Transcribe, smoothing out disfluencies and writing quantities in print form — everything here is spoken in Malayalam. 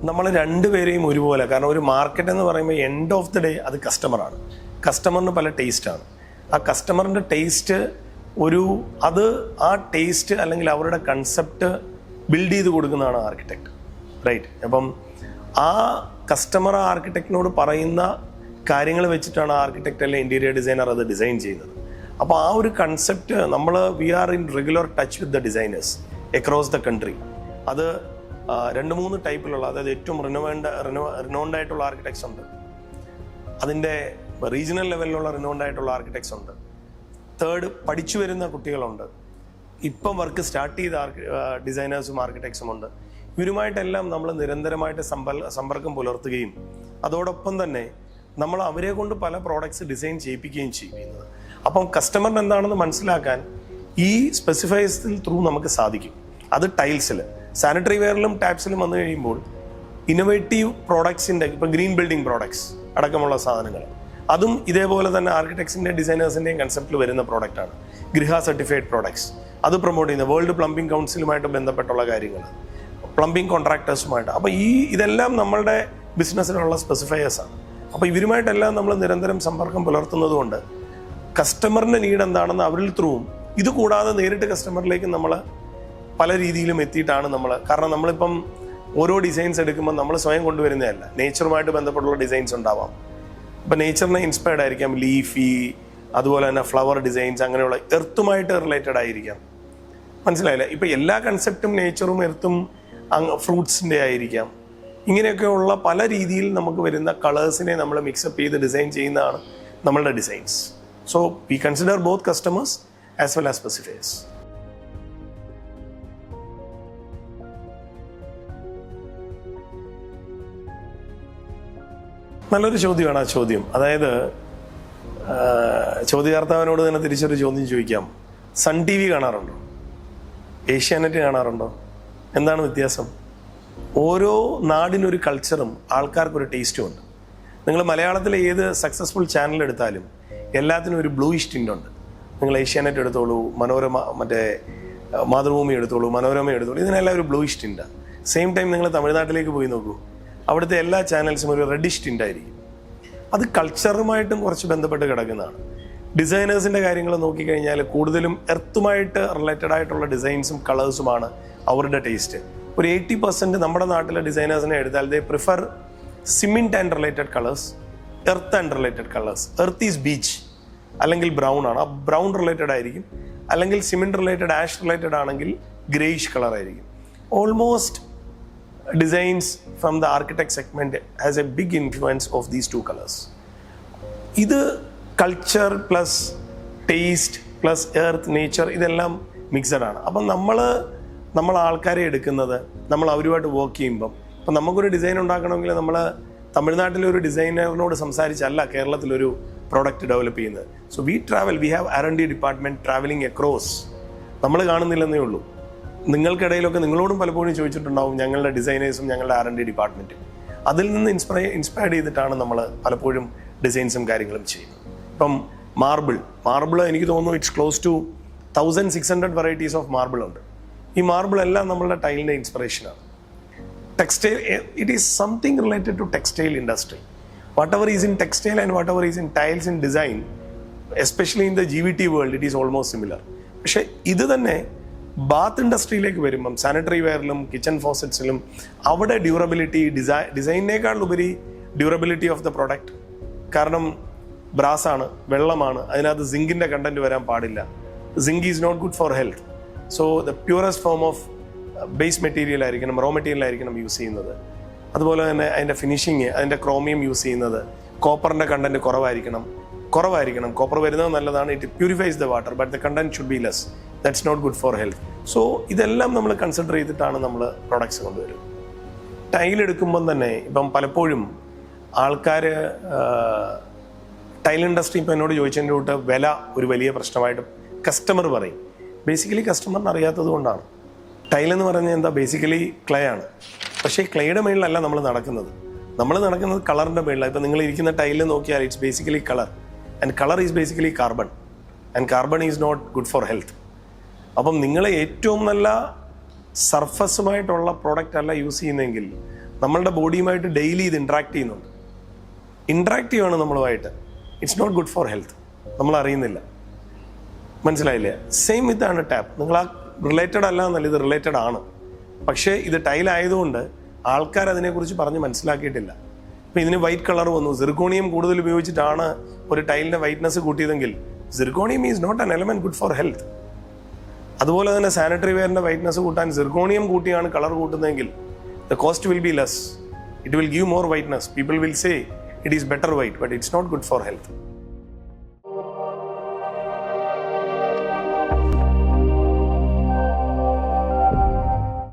നമ്മൾ രണ്ടുപേരെയും ഒരുപോലെ, കാരണം ഒരു മാർക്കറ്റ് എന്ന് പറയുമ്പോൾ എൻഡ് ഓഫ് ദി ഡേ അത് കസ്റ്റമറാണ്. കസ്റ്റമറിന് പല ടേസ്റ്റാണ്. ആ കസ്റ്റമറിൻ്റെ ടേസ്റ്റ് ആ ടേസ്റ്റ് അല്ലെങ്കിൽ അവരുടെ കൺസെപ്റ്റ് ബിൽഡ് ചെയ്ത് കൊടുക്കുന്നതാണ് ആർക്കിടെക്ട്, റൈറ്റ്? അപ്പം ആ കസ്റ്റമർ ആർക്കിടെക്റ്റിനോട് പറയുന്ന കാര്യങ്ങൾ വെച്ചിട്ടാണ് ആർക്കിടെക്റ്റ് അല്ലെങ്കിൽ ഇൻറ്റീരിയർ ഡിസൈനർ അത് ഡിസൈൻ ചെയ്യുന്നത്. അപ്പോൾ ആ ഒരു concept we are in regular touch with the designers across the country. അത് 2-3 ടൈപ്പിലുള്ള, അതായത് ഏറ്റവും റിനോൺഡ് ആയിട്ടുള്ള ആർക്കിടെക്ട്സ് ഉണ്ട്, അതിൻ്റെ റീജിയണൽ ലെവലിലുള്ള റിനോൺഡ് ആയിട്ടുള്ള ആർക്കിടെക്ട്സ് ഉണ്ട്, തേർഡ് പഠിച്ചു വരുന്ന കുട്ടികളുണ്ട്, ഇപ്പം വർക്ക് സ്റ്റാർട്ട് ചെയ്ത ഡിസൈനേഴ്സും ആർക്കിടെക്ട്സും ഉണ്ട്. ഇവരുമായിട്ടെല്ലാം നമ്മൾ നിരന്തരമായിട്ട് സമ്പർക്കം പുലർത്തുകയും അതോടൊപ്പം തന്നെ നമ്മൾ അവരെ കൊണ്ട് പല പ്രോഡക്ട്സ് ഡിസൈൻ ചെയ്യിപ്പിക്കുകയും ചെയ്യുന്നത്. അപ്പം കസ്റ്റമറിന് എന്താണെന്ന് മനസ്സിലാക്കാൻ ഈ സ്പെസിഫൈസിൽ ത്രൂ നമുക്ക് സാധിക്കും. അത് ടൈൽസിൽ, സാനിറ്ററി വെയറിലും ടാപ്സിലും വന്നു കഴിയുമ്പോൾ ഇന്നോവേറ്റീവ് പ്രോഡക്ട്സിൻ്റെ, ഇപ്പോൾ ഗ്രീൻ ബിൽഡിംഗ് പ്രോഡക്ട്സ് അടക്കമുള്ള സാധനങ്ങൾ, അതും ഇതേപോലെ തന്നെ ആർക്കിടെക്ട്സിൻ്റെയും ഡിസൈനേഴ്സിൻ്റെയും കൺസെപ്റ്റിൽ വരുന്ന പ്രോഡക്റ്റാണ്. ഗൃഹ സർട്ടിഫൈഡ് പ്രോഡക്ട്സ് അത് പ്രൊമോട്ട് ചെയ്യുന്ന വേൾഡ് പ്ലംബിംഗ് കൗൺസിലുമായിട്ട് ബന്ധപ്പെട്ടുള്ള കാര്യങ്ങൾ, പ്ലംബിംഗ് കോൺട്രാക്ടേഴ്സുമായിട്ട്. അപ്പോൾ ഇതെല്ലാം നമ്മളുടെ ബിസിനസ്സിലുള്ള സ്പെസിഫയേഴ്സാണ്. അപ്പോൾ ഇവരുമായിട്ടെല്ലാം നമ്മൾ നിരന്തരം സമ്പർക്കം പുലർത്തുന്നത് കൊണ്ട് കസ്റ്റമറിൻ്റെ നീഡ് എന്താണെന്ന് അവരിൽ ത്രൂവും, ഇത് കൂടാതെ നേരിട്ട് കസ്റ്റമറിലേക്ക് നമ്മൾ പല രീതിയിലും എത്തിയിട്ടാണ് കാരണം നമ്മളിപ്പം ഓരോ ഡിസൈൻസ് എടുക്കുമ്പോൾ നമ്മൾ സ്വയം കൊണ്ടുവരുന്നതല്ല, നേച്ചറുമായിട്ട് ബന്ധപ്പെട്ടുള്ള ഡിസൈൻസ് ഉണ്ടാവാം. ഇപ്പം നേച്ചറിനെ ഇൻസ്പയർഡ് ആയിരിക്കാം, ലീഫി, അതുപോലെ തന്നെ ഫ്ലവർ ഡിസൈൻസ്, അങ്ങനെയുള്ള എർത്തുമായിട്ട് റിലേറ്റഡ് ആയിരിക്കാം. മനസ്സിലായില്ല? ഇപ്പം എല്ലാ കൺസെപ്റ്റും നേച്ചറും എർത്തും ഫ്രൂട്ട്സിൻ്റെ ആയിരിക്കാം. ഇങ്ങനെയൊക്കെയുള്ള പല രീതിയിൽ നമുക്ക് വരുന്ന കളേഴ്സിനെ നമ്മൾ മിക്സപ്പ് ചെയ്ത് ഡിസൈൻ ചെയ്യുന്നതാണ് നമ്മളുടെ designs. So we consider both customers as well as specifiers. നല്ലൊരു ചോദ്യമാണ് ആ ചോദ്യം. അതായത് ചോദ്യകർത്താവിനോട് തന്നെ തിരിച്ചൊരു ചോദ്യം ചോദിക്കാം. സൺ ടി വി കാണാറുണ്ടോ? ഏഷ്യാനെറ്റ് കാണാറുണ്ടോ? എന്താണ് വ്യത്യാസം? ഓരോ നാടിനൊരു കൾച്ചറും ആൾക്കാർക്കൊരു ടേസ്റ്റും ഉണ്ട്. നിങ്ങൾ മലയാളത്തിലെ ഏത് സക്സസ്ഫുൾ ചാനൽ എടുത്താലും എല്ലാത്തിനും ഒരു ബ്ലൂയിഷ് ടിൻ്റ് ഉണ്ട്. നിങ്ങൾ ഏഷ്യാനെറ്റ് എടുത്തോളൂ, മാതൃഭൂമി എടുത്തോളൂ, മനോരമ എടുത്തോളൂ, ഇതിനെല്ലാം ഒരു ബ്ലൂയിഷ് ടിൻ്റാണ്. സെയിം ടൈം നിങ്ങൾ തമിഴ്നാട്ടിലേക്ക് പോയി നോക്കൂ, അവിടുത്തെ എല്ലാ ചാനൽസും ഒരു റെഡിഷ് ടിൻ്റായിരിക്കും. അത് കൾച്ചറുമായിട്ടും കുറച്ച് ബന്ധപ്പെട്ട് കിടക്കുന്നതാണ്. ഡിസൈനേഴ്സിൻ്റെ കാര്യങ്ങൾ നോക്കിക്കഴിഞ്ഞാൽ കൂടുതലും എർത്തുമായിട്ട് റിലേറ്റഡ് ആയിട്ടുള്ള ഡിസൈൻസും കളേഴ്സുമാണ് അവരുടെ ടേസ്റ്റ്. ഒരു 80% നമ്മുടെ നാട്ടിലെ ഡിസൈനേഴ്സിനെ എടുത്താൽ they prefer cement and related colours, earth and related colours. Earth is beige അല്ലെങ്കിൽ ബ്രൗൺ ആണ്, ആ ബ്രൗൺ റിലേറ്റഡ് ആയിരിക്കും. അല്ലെങ്കിൽ സിമെൻറ്റ് റിലേറ്റഡ്, ആഷ് റിലേറ്റഡ് ആണെങ്കിൽ ഗ്രേയിഷ് കളർ ആയിരിക്കും. Almost designs from the architect segment has a big influence of these two colors. ഇത് culture plus taste plus earth, nature, ഇതെല്ലാം മിക്സഡ് ആണ്. അപ്പം നമ്മൾ ആൾക്കാരെ എടുക്കുന്നത്, നമ്മൾ അവരുമായിട്ട് വർക്ക് ചെയ്യുമ്പം, ഇപ്പം നമുക്കൊരു ഡിസൈൻ ഉണ്ടാക്കണമെങ്കിൽ നമ്മൾ തമിഴ്നാട്ടിലെ ഒരു ഡിസൈനറിനോട് സംസാരിച്ചല്ല കേരളത്തിലൊരു പ്രോഡക്റ്റ് ഡെവലപ്പ് ചെയ്യുന്നത്. So we have R&D department travelling across. നമ്മൾ കാണുന്നില്ലെന്നേ ഉള്ളൂ. നിങ്ങൾക്കിടയിലൊക്കെ നിങ്ങളോടും പലപ്പോഴും ചോദിച്ചിട്ടുണ്ടാവും ഞങ്ങളുടെ ഡിസൈനേഴ്സും ഞങ്ങളുടെ R&D ഡിപ്പാർട്ട്മെൻറ്റും. അതിൽ നിന്ന് ഇൻസ്പയർഡ് ചെയ്തിട്ടാണ് നമ്മൾ പലപ്പോഴും ഡിസൈൻസും കാര്യങ്ങളും ചെയ്യുന്നത്. ഇപ്പം മാർബിൾ എനിക്ക് തോന്നുന്നു it's close to 1600 varieties of marble ഉണ്ട്. ഈ മാർബിൾ എല്ലാം നമ്മളുടെ ടൈലിൻ്റെ ഇൻസ്പിറേഷനാണ്. Textile, it is something related to textile industry. Whatever is in textile and whatever is in tiles in design, especially in the GVT world, it is almost similar. പക്ഷേ ഇത് തന്നെ ബാത്ത് ഇൻഡസ്ട്രിയിലേക്ക് വരുമ്പം, സാനിറ്ററി വെയറിലും കിച്ചൺ ഫോസറ്റ്സിലും അവിടെ ഡ്യൂറബിലിറ്റി, ഡിസൈനേക്കാൾ ഉപരി ഡ്യൂറബിലിറ്റി ഓഫ് ദ പ്രൊഡക്റ്റ്. കാരണം ബ്രാസാണ്, വെള്ളമാണ്, അതിനകത്ത് സിങ്കിൻ്റെ കണ്ടന്റ് വരാൻ പാടില്ല. Zinc is not good for health. So the purest form of base material ആയിരിക്കണം, റോ മെറ്റീരിയൽ ആയിരിക്കണം യൂസ് ചെയ്യുന്നത്. അതുപോലെ തന്നെ അതിൻ്റെ ഫിനിഷിങ്, അതിൻ്റെ ക്രോമിയം യൂസ് ചെയ്യുന്നത്, കോപ്പറിൻ്റെ കണ്ടന്റ് കുറവായിരിക്കണം. കോപ്പർ വരുന്നത് നല്ലതാണ്, it purifies the water, but the content should be less. That's not good for health. So ഇതെല്ലാം നമ്മൾ കൺസിഡർ ചെയ്തിട്ടാണ് നമ്മൾ പ്രൊഡക്ട്സ് കൊണ്ടുവരുന്നത്. ടൈലെടുക്കുമ്പം തന്നെ ഇപ്പം പലപ്പോഴും ആൾക്കാർ ടൈൽ ഇൻഡസ്ട്രി ഇപ്പം എന്നോട് ചോദിച്ചതിൻ്റെ കൂട്ട് വില ഒരു വലിയ പ്രശ്നമായിട്ട് കസ്റ്റമർ പറയും. ബേസിക്കലി കസ്റ്റമറിന് അറിയാത്തത് കൊണ്ടാണ്. ടൈലെന്ന് പറഞ്ഞാൽ എന്താ? ബേസിക്കലി ക്ലേ ആണ്. പക്ഷേ ക്ലേയുടെ മേളിലല്ല നമ്മൾ നടക്കുന്നത് കളറിൻ്റെ മേളിലാണ്. ഇപ്പം നിങ്ങൾ ഇരിക്കുന്ന ടൈലിൽ നോക്കിയാൽ it's basically colour, and colour is basically carbon, and carbon is not good for health. അപ്പം നിങ്ങൾ ഏറ്റവും നല്ല സർഫസുമായിട്ടുള്ള പ്രോഡക്റ്റ് അല്ല യൂസ് ചെയ്യുന്നതെങ്കിൽ നമ്മളുടെ ബോഡിയുമായിട്ട് ഡെയിലി ഇത് ഇൻട്രാക്ട് ചെയ്യുന്നുണ്ട്. ഇൻട്രാക്ട് ചെയ്യുകയാണ് നമ്മളുമായിട്ട്. It's not good for health. നമ്മൾ അറിയുന്നില്ല. മനസ്സിലായില്ലേ? സെയിം ഇതാണ് ടാപ്പ്. നിങ്ങൾ ആ റിലേറ്റഡ് അല്ല എന്നല്ല, ഇത് റിലേറ്റഡ് ആണ്. പക്ഷേ ഇത് ടൈലായതുകൊണ്ട് ആൾക്കാർ അതിനെക്കുറിച്ച് പറഞ്ഞ് മനസ്സിലാക്കിയിട്ടില്ല. ഇപ്പം ഇതിന് വൈറ്റ് കളർ വന്നു. സിർക്കോണിയം കൂടുതൽ ഉപയോഗിച്ചിട്ടാണ് ഒരു ടൈലിൻ്റെ വൈറ്റ്നസ് കൂട്ടിയതെങ്കിൽ zirconium is not an element good for health. അതുപോലെ തന്നെ സാനിറ്ററി വെയറിൻ്റെ വൈറ്റ്നസ് കൂട്ടാൻ സിർക്കോണിയം കൂട്ടിയാണ് കളർ കൂട്ടുന്നതെങ്കിൽ the cost will be less. It will give more whiteness. People will say it is better white, but it's not good for health.